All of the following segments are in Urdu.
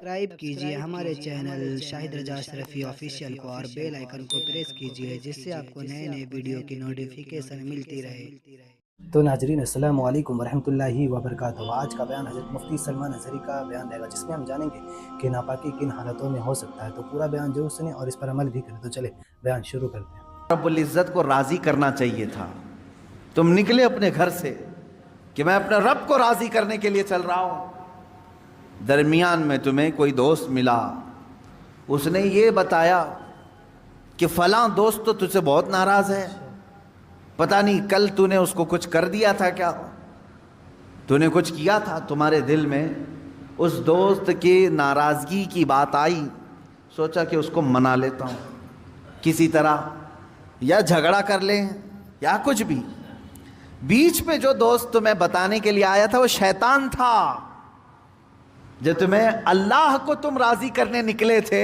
سبسکرائب کیجئے ہمارے چینل شاہد رضا اشرفی آفیشیل کو اور بیل آئیکن کو پریس کیجئے جس سے آپ کو نئے نئے ویڈیو کی نوٹیفیکیشن ملتی رہے۔ تو ناظرین السلام علیکم ورحمۃ اللہ وبرکاتہ۔ آج کا بیان حضرت مفتی سلمان اظہری کا بیان رہے گا جس میں ہم جانیں گے کہ ناپاکی کن حالتوں میں ہو سکتا ہے، تو پورا بیان ضرور سنیں اور اس پر عمل بھی کریں۔ تو چلے بیان شروع کرتے ہیں۔ رب العزت کو راضی کرنا چاہیے تھا، تم نکلے اپنے گھر سے کہ میں اپنے رب کو راضی کرنے کے لیے چل رہا ہوں، درمیان میں تمہیں کوئی دوست ملا، اس نے یہ بتایا کہ فلاں دوست تو تجھ سے بہت ناراض ہے، پتہ نہیں کل تو نے اس کو کچھ کر دیا تھا، کیا تو نے کچھ کیا تھا، تمہارے دل میں اس دوست کی ناراضگی کی بات آئی، سوچا کہ اس کو منا لیتا ہوں کسی طرح، یا جھگڑا کر لیں یا کچھ بھی۔ بیچ میں جو دوست تمہیں بتانے کے لیے آیا تھا وہ شیطان تھا، جو تمہیں اللہ کو تم راضی کرنے نکلے تھے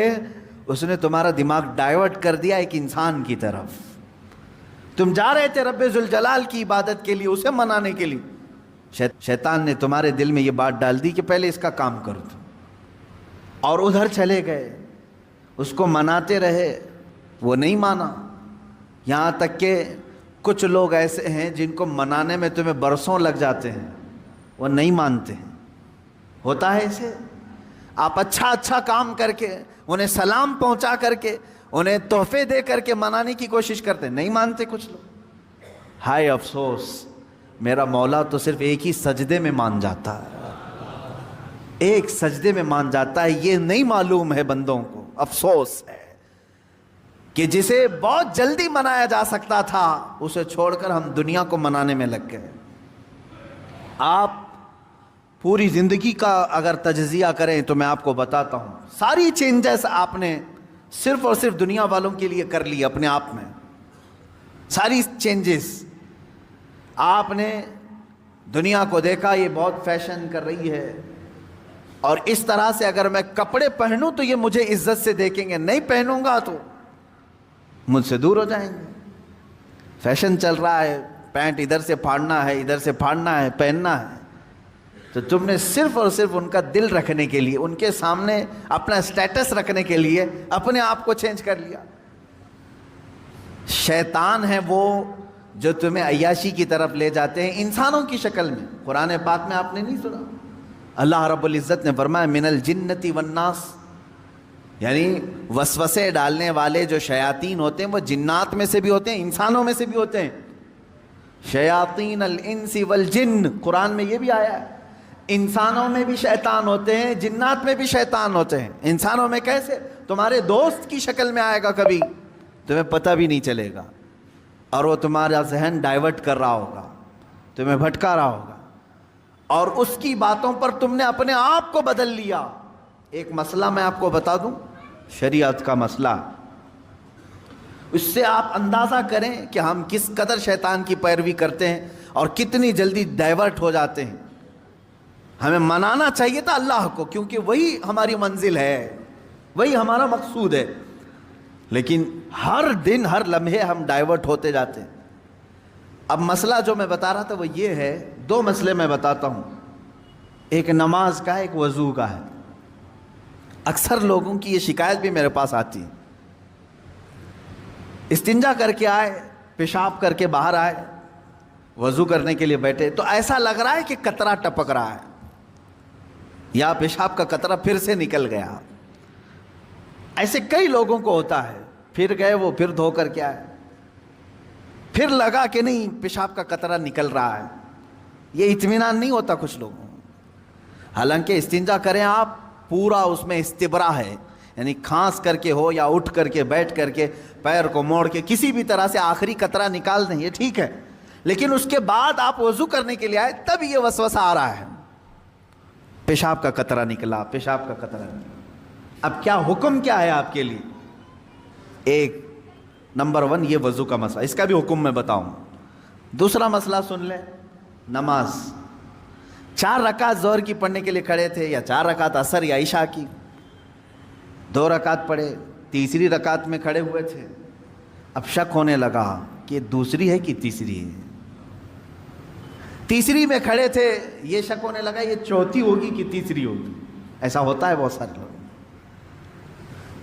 اس نے تمہارا دماغ ڈائیورٹ کر دیا ایک انسان کی طرف۔ تم جا رہے تھے رب ذوالجلال کی عبادت کے لیے، اسے منانے کے لیے، شیطان نے تمہارے دل میں یہ بات ڈال دی کہ پہلے اس کا کام کر دو، اور ادھر چلے گئے، اس کو مناتے رہے، وہ نہیں مانا، یہاں تک کہ کچھ لوگ ایسے ہیں جن کو منانے میں تمہیں برسوں لگ جاتے ہیں، وہ نہیں مانتے ہیں۔ ہوتا ہے اسے، آپ اچھا کام کر کے، انہیں سلام پہنچا کر کے، انہیں تحفے دے کر کے منانے کی کوشش کرتے ہیں، نہیں مانتے کچھ لوگ۔ ہائے افسوس، میرا مولا تو صرف ایک ہی سجدے میں مان جاتا ہے، ایک سجدے میں مان جاتا ہے، یہ نہیں معلوم ہے بندوں کو۔ افسوس ہے کہ جسے بہت جلدی منایا جا سکتا تھا اسے چھوڑ کر ہم دنیا کو منانے میں لگ گئے۔ آپ پوری زندگی کا اگر تجزیہ کریں تو میں آپ کو بتاتا ہوں، ساری چینجز آپ نے صرف اور صرف دنیا والوں کے لیے کر لی اپنے آپ میں، ساری چینجز آپ نے دنیا کو دیکھا، یہ بہت فیشن کر رہی ہے، اور اس طرح سے اگر میں کپڑے پہنوں تو یہ مجھے عزت سے دیکھیں گے، نہیں پہنوں گا تو مجھ سے دور ہو جائیں گے۔ فیشن چل رہا ہے، پینٹ ادھر سے پھاڑنا ہے، ادھر سے پھاڑنا ہے، پہننا ہے، تو تم نے صرف اور صرف ان کا دل رکھنے کے لیے، ان کے سامنے اپنا سٹیٹس رکھنے کے لیے اپنے آپ کو چینج کر لیا۔ شیطان ہے وہ جو تمہیں عیاشی کی طرف لے جاتے ہیں انسانوں کی شکل میں۔ قرآن پاک میں آپ نے نہیں سنا، اللہ رب العزت نے فرمایا من الجنتی والناس، یعنی وسوسے ڈالنے والے جو شیاطین ہوتے ہیں وہ جنات میں سے بھی ہوتے ہیں، انسانوں میں سے بھی ہوتے ہیں۔ شیاطین الانس والجن، قرآن میں یہ بھی آیا ہے، انسانوں میں بھی شیطان ہوتے ہیں، جنات میں بھی شیطان ہوتے ہیں۔ انسانوں میں کیسے؟ تمہارے دوست کی شکل میں آئے گا، کبھی تمہیں پتہ بھی نہیں چلے گا، اور وہ تمہارا ذہن ڈائیورٹ کر رہا ہوگا، تمہیں بھٹکا رہا ہوگا، اور اس کی باتوں پر تم نے اپنے آپ کو بدل لیا۔ ایک مسئلہ میں آپ کو بتا دوں، شریعت کا مسئلہ، اس سے آپ اندازہ کریں کہ ہم کس قدر شیطان کی پیروی کرتے ہیں اور کتنی جلدی ڈائیورٹ ہو جاتے ہیں۔ ہمیں منانا چاہیے تھا اللہ کو، کیونکہ وہی ہماری منزل ہے، وہی ہمارا مقصود ہے، لیکن ہر دن ہر لمحے ہم ڈائیورٹ ہوتے جاتے ہیں۔ اب مسئلہ جو میں بتا رہا تھا وہ یہ ہے، دو مسئلے میں بتاتا ہوں، ایک نماز کا، ایک وضو کا ہے۔ اکثر لوگوں کی یہ شکایت بھی میرے پاس آتی ہے، استنجا کر کے آئے، پیشاب کر کے باہر آئے، وضو کرنے کے لیے بیٹھے تو ایسا لگ رہا ہے کہ قطرہ ٹپک رہا ہے، یا پیشاب کا قطرہ پھر سے نکل گیا۔ ایسے کئی لوگوں کو ہوتا ہے، پھر گئے وہ، پھر دھو کر کے آئے، پھر لگا کہ نہیں پیشاب کا قطرہ نکل رہا ہے، یہ اطمینان نہیں ہوتا کچھ لوگوں کو۔ حالانکہ استنجا کریں آپ، پورا اس میں استبرا ہے، یعنی کھانس کر کے ہو یا اٹھ کر کے بیٹھ کر کے پیر کو موڑ کے کسی بھی طرح سے آخری قطرہ نکال دیں، یہ ٹھیک ہے، لیکن اس کے بعد آپ وضو کرنے کے لیے آئے تب یہ وسوسہ آ رہا ہے، پیشاب کا قطرہ نکلا، پیشاب کا قطرہ نکلا۔ اب کیا حکم کیا ہے آپ کے لیے؟ ایک نمبر 1 یہ وضو کا مسئلہ، اس کا بھی حکم میں بتاؤں۔ دوسرا مسئلہ سن لیں، نماز 4 رکعت ظہر کی پڑھنے کے لیے کھڑے تھے، یا 4 رکعت عصر یا عشاء کی، 2 رکعت پڑھے، تیسری رکعت میں کھڑے ہوئے تھے، اب شک ہونے لگا کہ دوسری ہے کہ تیسری ہے، تیسری میں کھڑے تھے، یہ شک ہونے لگا یہ چوتھی ہوگی کہ تیسری ہوگی، ایسا ہوتا ہے بہت سارے لوگ۔